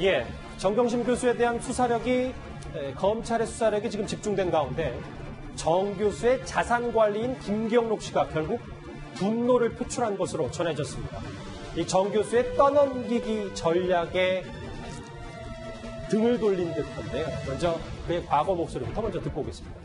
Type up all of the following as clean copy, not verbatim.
예, 정경심 교수에 대한 수사력이 검찰의 수사력이 지금 집중된 가운데 정 교수의 자산 관리인 김경록 씨가 결국 분노를 표출한 것으로 전해졌습니다. 이 정 교수의 떠넘기기 전략에 등을 돌린 듯한데요. 먼저 그의 과거 목소리부터 먼저 듣고 오겠습니다.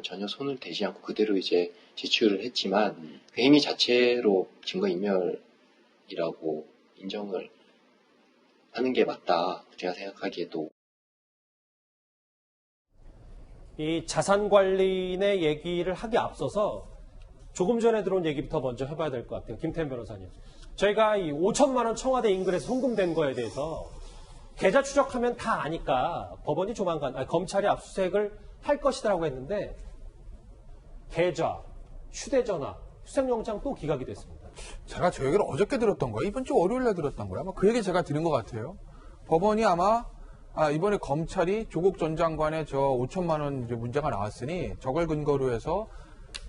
전혀 손을 대지 않고 그대로 이제 제출을 했지만 그 행위 자체로 증거인멸이라고 인정을 하는 게 맞다. 제가 생각하기에도. 이 자산관리인의 얘기를 하기 앞서서 조금 전에 들어온 얘기부터 먼저 해봐야 될 것 같아요. 김태현 변호사님. 저희가 이 5천만 원 청와대 인근에서 송금된 거에 대해서 계좌 추적하면 다 아니까 법원이 조만간, 검찰이 압수수색을 할 것이라고 했는데 계좌, 휴대전화, 수색영장 또 기각이 됐습니다. 제가 저 얘기를 어저께 들었던 거예요. 이번 주 월요일에 들었던 거예요. 아마 그 얘기 제가 들은 것 같아요. 법원이 아마 이번에 검찰이 조국 전 장관의 저 5천만 원 이제 문제가 나왔으니 저걸 근거로 해서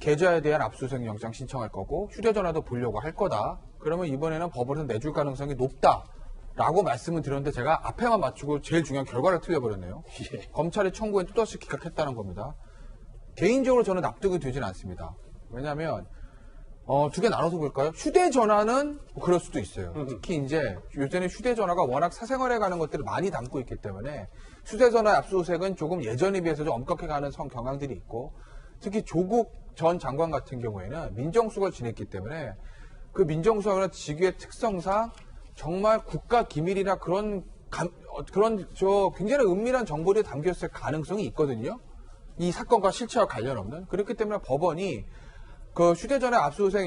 계좌에 대한 압수수색 영장 신청할 거고 휴대전화도 보려고 할 거다. 그러면 이번에는 법원에서 내줄 가능성이 높다라고 말씀을 드렸는데 제가 앞에만 맞추고 제일 중요한 결과를 틀려버렸네요. 예. 검찰의 청구에 또다시 기각했다는 겁니다. 개인적으로 저는 납득이 되진 않습니다. 왜냐하면 두 개 나눠서 볼까요? 휴대전화는 그럴 수도 있어요. 특히 이제 요새는 휴대전화가 워낙 사생활에 가는 것들을 많이 담고 있기 때문에 휴대전화 압수수색은 조금 예전에 비해서 좀 엄격해 가는 경향들이 있고 특히 조국 전 장관 같은 경우에는 민정수석을 지냈기 때문에 그 민정수석은 직위의 특성상 정말 국가 기밀이나 그런 굉장히 은밀한 정보들이 담겼을 가능성이 있거든요. 이 사건과 실체와 관련 없는. 그렇기 때문에 법원이 그 휴대전화 압수수색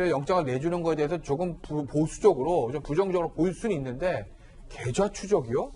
영장을 내주는 것에 대해서 조금 보수적으로, 좀 부정적으로 보일 수는 있는데, 계좌 추적이요?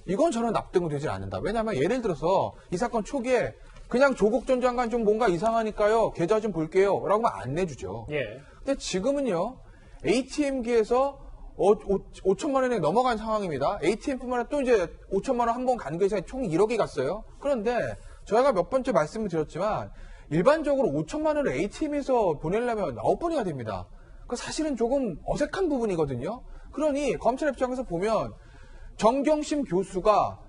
이건 저는 납득은 되지 않는다. 왜냐하면 예를 들어서 이 사건 초기에 그냥 조국 전 장관 좀 뭔가 이상하니까요, 계좌 좀 볼게요. 라고 하면 안 내주죠. 예. 근데 지금은요, ATM기에서 5천만 원이 넘어간 상황입니다. ATM뿐만 아니라 또 이제 5천만 원 한 번 간 것이 총 1억이 갔어요. 그런데 저희가 몇 번째 말씀을 드렸지만 일반적으로 5천만 원을 ATM에서 보내려면 9번이가 됩니다. 그 사실은 조금 어색한 부분이거든요. 그러니 검찰 입장에서 보면 정경심 교수가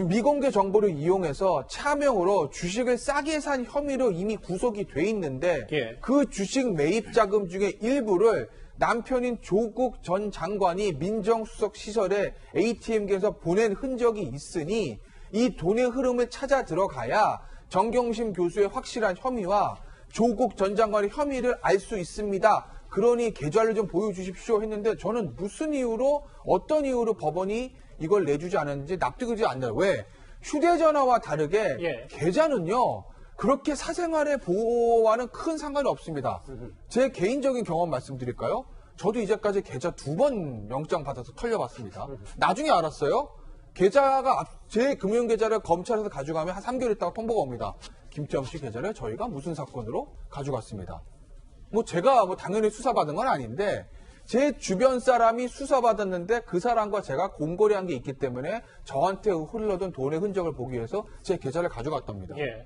미공개 정보를 이용해서 차명으로 주식을 싸게 산 혐의로 이미 구속이 돼 있는데 예. 그 주식 매입 자금 중에 일부를 남편인 조국 전 장관이 민정수석 시설에 ATM기에서 보낸 흔적이 있으니 이 돈의 흐름을 찾아 들어가야 정경심 교수의 확실한 혐의와 조국 전 장관의 혐의를 알 수 있습니다. 그러니 계좌를 좀 보여주십시오 했는데 저는 무슨 이유로 어떤 이유로 법원이 이걸 내주지 않았는지 납득이 안 돼요. 왜? 휴대전화와 다르게 예. 계좌는요. 그렇게 사생활의 보호와는 큰 상관이 없습니다. 제 개인적인 경험 말씀드릴까요? 저도 이제까지 계좌 2번 영장 받아서 털려봤습니다. 나중에 알았어요. 계좌가 제 금융계좌를 검찰에서 가져가면 한 3개월 있다가 통보가 옵니다. 김태형 씨 계좌를 저희가 무슨 사건으로 가져갔습니다. 제가 당연히 수사받은 건 아닌데 제 주변 사람이 수사받았는데 그 사람과 제가 공거리한 게 있기 때문에 저한테 흘러든 돈의 흔적을 보기 위해서 제 계좌를 가져갔답니다. 예.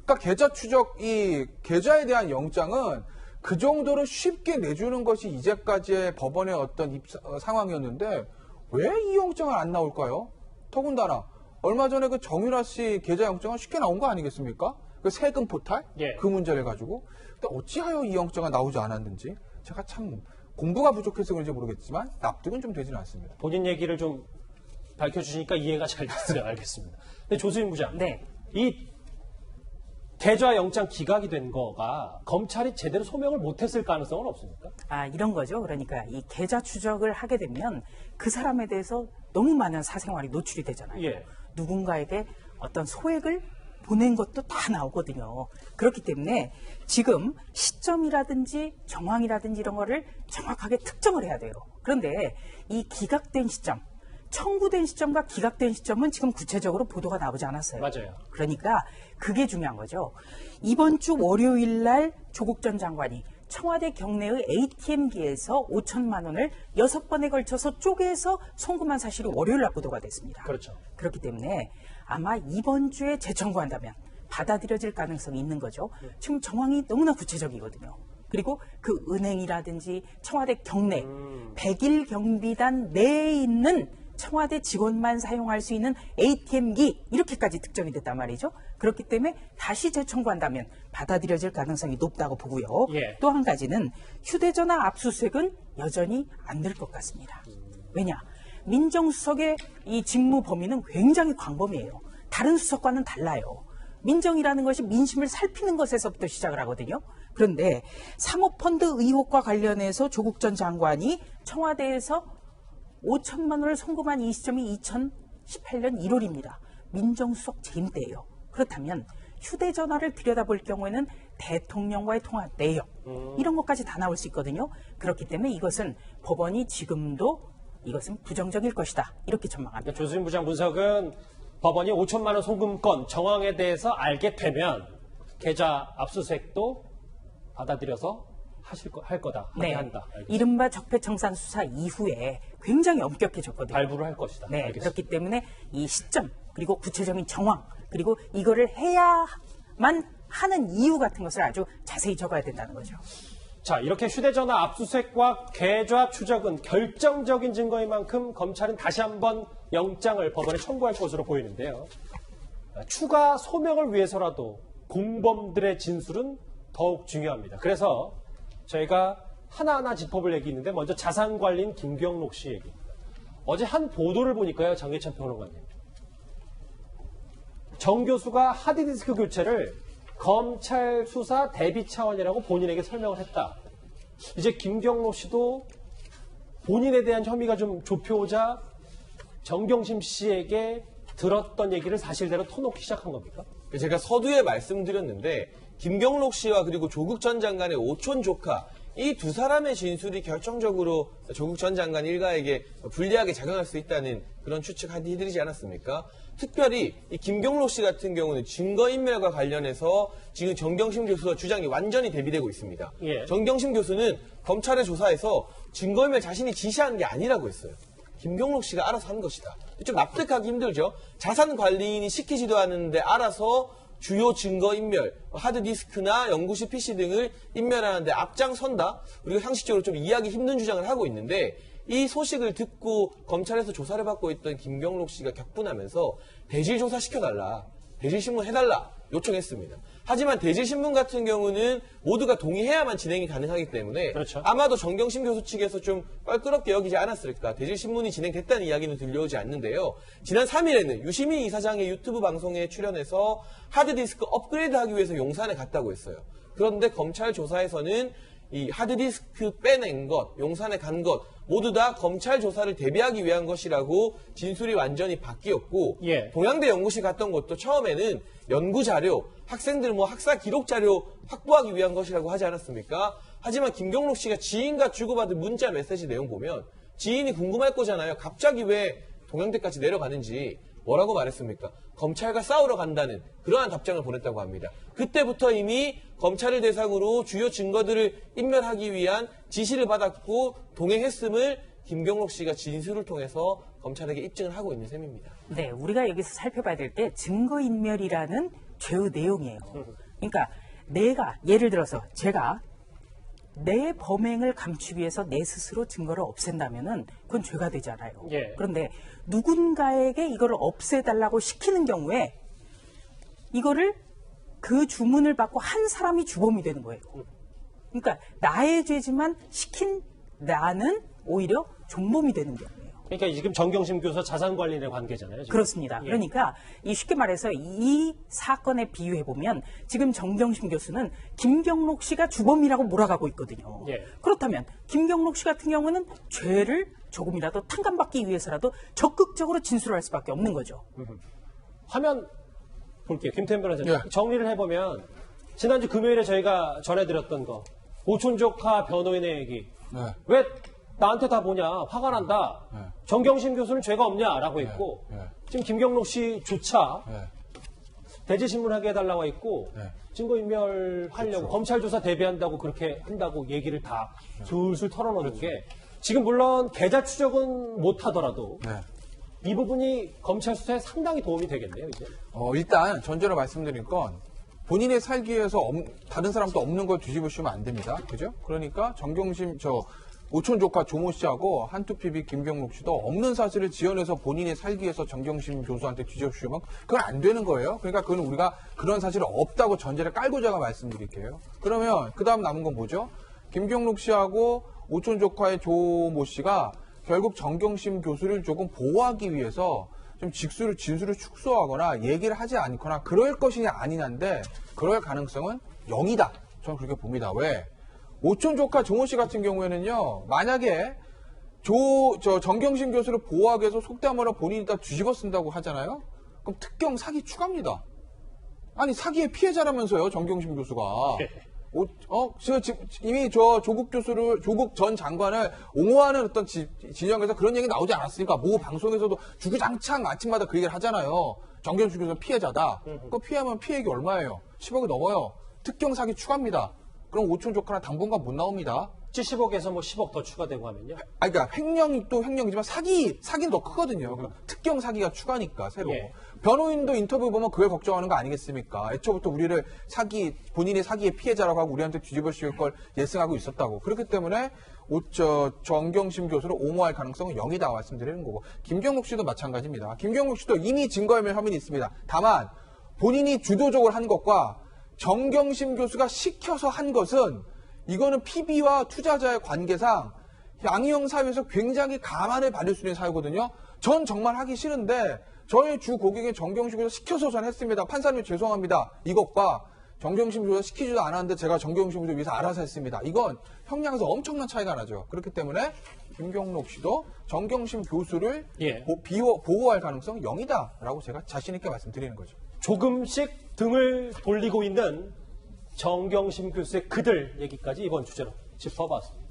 그러니까 계좌 추적, 이 계좌에 대한 영장은 그 정도로 쉽게 내주는 것이 이제까지의 법원의 어떤 상황이었는데 왜 이 영장은 안 나올까요? 더군다나 얼마 전에 그 정유라 씨 계좌 영장은 쉽게 나온 거 아니겠습니까? 그 세금 포탈? 예. 그 문제를 가지고. 근데 어찌하여 이 영장은 나오지 않았는지 제가 참 공부가 부족해서 그런지 모르겠지만 납득은 좀 되지는 않습니다. 본인 얘기를 좀 밝혀주시니까 이해가 잘 됐어요. 알겠습니다. 근데 조수인 부장. 네. 이 계좌 영장 기각이 된 거가 검찰이 제대로 소명을 못했을 가능성은 없습니까? 이런 거죠. 그러니까 이 계좌 추적을 하게 되면 그 사람에 대해서 너무 많은 사생활이 노출이 되잖아요. 예. 누군가에게 어떤 소액을 보낸 것도 다 나오거든요. 그렇기 때문에 지금 시점이라든지 정황이라든지 이런 거를 정확하게 특정을 해야 돼요. 그런데 이 기각된 시점, 청구된 시점과 기각된 시점은 지금 구체적으로 보도가 나오지 않았어요. 맞아요. 그러니까 그게 중요한 거죠. 이번 주 월요일 날 조국 전 장관이 청와대 경내의 ATM기에서 5천만 원을 6번에 걸쳐서 쪼개서 송금한 사실이 월요일 날 보도가 됐습니다. 그렇죠. 그렇기 때문에 아마 이번 주에 재청구한다면 받아들여질 가능성이 있는 거죠. 지금 정황이 너무나 구체적이거든요. 그리고 그 은행이라든지 청와대 경내 100일 경비단 내에 있는 청와대 직원만 사용할 수 있는 ATM기 이렇게까지 특정이 됐단 말이죠. 그렇기 때문에 다시 재청구한다면 받아들여질 가능성이 높다고 보고요. 예. 또 한 가지는 휴대전화 압수수색은 여전히 안 될 것 같습니다. 왜냐? 민정수석의 이 직무 범위는 굉장히 광범위해요. 다른 수석과는 달라요. 민정이라는 것이 민심을 살피는 것에서부터 시작을 하거든요. 그런데 사모펀드 의혹과 관련해서 조국 전 장관이 청와대에서 5천만 원을 송금한 이 시점이 2018년 1월입니다. 민정수석 재임 때예요. 그렇다면 휴대전화를 들여다볼 경우에는 대통령과의 통화 내역 이런 것까지 다 나올 수 있거든요. 그렇기 때문에 이것은 법원이 지금도 이것은 부정적일 것이다. 이렇게 전망합니다. 그러니까 조수진 부장 분석은 법원이 5천만 원 송금건 정황에 대해서 알게 되면 계좌 압수수색도 받아들여서 할 거다. 하게 한다. 알겠습니다. 이른바 적폐청산 수사 이후에 굉장히 엄격해졌거든요. 발부를 할 것이다. 네, 알겠습니다. 그렇기 때문에 이 시점 그리고 구체적인 정황 그리고 이거를 해야만 하는 이유 같은 것을 아주 자세히 적어야 된다는 거죠. 자, 이렇게 휴대전화 압수수색과 계좌 추적은 결정적인 증거인 만큼 검찰은 다시 한번 영장을 법원에 청구할 것으로 보이는데요. 추가 소명을 위해서라도 공범들의 진술은 더욱 중요합니다. 그래서 저희가 하나하나 짚어볼 얘기 있는데 먼저 자산관리인 김경록 씨 얘기입니다. 어제 한 보도를 보니까요, 장기찬 평론가님. 정 교수가 하드디스크 교체를 검찰 수사 대비 차원이라고 본인에게 설명을 했다. 이제 김경록 씨도 본인에 대한 혐의가 좀 좁혀오자 정경심 씨에게 들었던 얘기를 사실대로 터놓기 시작한 겁니까? 제가 서두에 말씀드렸는데 김경록 씨와 그리고 조국 전 장관의 오촌 조카 이 두 사람의 진술이 결정적으로 조국 전 장관 일가에게 불리하게 작용할 수 있다는 그런 추측해드리지 않았습니까? 특별히 이 김경록 씨 같은 경우는 증거인멸과 관련해서 지금 정경심 교수와 주장이 완전히 대비되고 있습니다. 예. 정경심 교수는 검찰의 조사에서 증거인멸 자신이 지시한 게 아니라고 했어요. 김경록 씨가 알아서 한 것이다. 좀 납득하기 힘들죠. 자산관리인이 시키지도 않았는데 알아서 주요 증거인멸, 하드디스크나 연구실 PC 등을 인멸하는데 앞장선다. 우리가 상식적으로 좀 이해하기 힘든 주장을 하고 있는데 이 소식을 듣고 검찰에서 조사를 받고 있던 김경록 씨가 격분하면서 대질조사 시켜달라. 대질신문 해달라. 요청했습니다. 하지만 대질신문 같은 경우는 모두가 동의해야만 진행이 가능하기 때문에 그렇죠. 아마도 정경심 교수 측에서 좀 껄끄럽게 여기지 않았을까. 대질신문이 진행됐다는 이야기는 들려오지 않는데요. 지난 3일에는 유시민 이사장의 유튜브 방송에 출연해서 하드디스크 업그레이드하기 위해서 용산에 갔다고 했어요. 그런데 검찰 조사에서는 이 하드디스크 빼낸 것, 용산에 간 것 모두 다 검찰 조사를 대비하기 위한 것이라고 진술이 완전히 바뀌었고 예. 동양대 연구실 갔던 것도 처음에는 연구자료, 학생들 학사 기록 자료 확보하기 위한 것이라고 하지 않았습니까? 하지만 김경록 씨가 지인과 주고받은 문자 메시지 내용 보면 지인이 궁금할 거잖아요. 갑자기 왜 동양대까지 내려가는지 뭐라고 말했습니까? 검찰과 싸우러 간다는 그러한 답장을 보냈다고 합니다. 그때부터 이미 검찰을 대상으로 주요 증거들을 인멸하기 위한 지시를 받았고 동행했음을 김경록 씨가 진술을 통해서 검찰에게 입증을 하고 있는 셈입니다. 네, 우리가 여기서 살펴봐야 될 게 증거인멸이라는 죄의 내용이에요. 그러니까 내가 예를 들어서 제가 내 범행을 감추기 위해서 내 스스로 증거를 없앤다면은 그건 죄가 되잖아요. 예. 그런데 누군가에게 이거를 없애달라고 시키는 경우에 이거를 그 주문을 받고 한 사람이 주범이 되는 거예요. 그러니까 나의 죄지만 시킨 나는 오히려 종범이 되는 경우예요. 그러니까 지금 정경심 교수 자산관리인의 관계잖아요. 지금. 그렇습니다. 예. 그러니까 이 쉽게 말해서 이 사건에 비유해 보면 지금 정경심 교수는 김경록 씨가 주범이라고 몰아가고 있거든요. 예. 그렇다면 김경록 씨 같은 경우는 죄를 조금이라도 탕감받기 위해서라도 적극적으로 진술할 수밖에 없는 거죠. 화면 볼게요. 김태현 변호사님. 예. 정리를 해보면 지난주 금요일에 저희가 전해드렸던 거 오촌 조카 변호인의 얘기. 네. 왜 나한테 다 보냐 화가 난다. 네. 정경심 교수는 죄가 없냐라고 했고 네. 지금 김경록 씨조차 네. 대지신문하게 해달라고 했고 네. 증거인멸하려고 그렇죠. 검찰 조사 대비한다고 그렇게 한다고 얘기를 다 술술 털어놓는 게 지금 물론 계좌 추적은 못하더라도 네. 이 부분이 검찰 수사에 상당히 도움이 되겠네요. 이제. 일단 전제로 말씀드린 건 본인의 살기 위해서 다른 사람도 없는 걸 뒤집으시면 안 됩니다. 그죠? 그러니까 정경심, 오촌 조카 조모 씨하고 한투PB 김경록 씨도 없는 사실을 지어내서 본인이 살기 위해서 정경심 교수한테 뒤집으시면 그건 안 되는 거예요. 그러니까 그건 우리가 그런 사실이 없다고 전제를 깔고자가 말씀드릴게요. 그러면 그 다음 남은 건 뭐죠? 김경록 씨하고 오촌 조카의 조모 씨가 결국 정경심 교수를 조금 보호하기 위해서 좀 진술을 축소하거나 얘기를 하지 않거나 그럴 것이냐 아니냐인데 그럴 가능성은 0이다. 저는 그렇게 봅니다. 왜? 오촌 조카 조모 씨 같은 경우에는요, 만약에 정경심 교수를 보호하기 위해서 속된 말로 본인이 다 뒤집어 쓴다고 하잖아요? 그럼 특경 사기 추가입니다. 아니, 사기의 피해자라면서요, 정경심 교수가. 제가 이미 조국 전 장관을 옹호하는 어떤 진영에서 그런 얘기 나오지 않았습니까? 모 방송에서도 주구장창 아침마다 그 얘기를 하잖아요. 정경심 교수는 피해자다. 그 피하면 피해액이 얼마예요? 10억이 넘어요. 특경 사기 추가입니다. 그럼 오촌 조카나 당분간 못 나옵니다. 70억에서 뭐 10억 더 추가되고 하면요. 그러니까 횡령이 또 횡령이지만 사기는 더 크거든요. 특경 사기가 추가니까 새로. 예. 변호인도 인터뷰 보면 그걸 걱정하는 거 아니겠습니까? 애초부터 우리를 본인이 사기의 피해자라고 하고 우리한테 뒤집어 씌울 걸 예상하고 있었다고. 그렇기 때문에 정경심 교수를 옹호할 가능성은 0이다 말씀드리는 거고. 김경록 씨도 마찬가지입니다. 김경록 씨도 이미 증거인멸 혐의는 있습니다. 다만 본인이 주도적으로 한 것과 정경심 교수가 시켜서 한 것은 이거는 PB와 투자자의 관계상 양형 사유에서 굉장히 감안을 받을 수 있는 사유거든요. 전 정말 하기 싫은데 저희 주 고객인 정경심 교수 시켜서 전 했습니다. 판사님 죄송합니다. 이것과 정경심 교수가 시키지도 않았는데 제가 정경심 교수 위해서 알아서 했습니다. 이건 형량에서 엄청난 차이가 나죠. 그렇기 때문에 김경록 씨도 정경심 교수를 예. 보호할 가능성 0이다라고 제가 자신 있게 말씀드리는 거죠. 조금씩 등을 돌리고 있는 정경심 교수의 그들 얘기까지 이번 주제로 짚어봤습니다.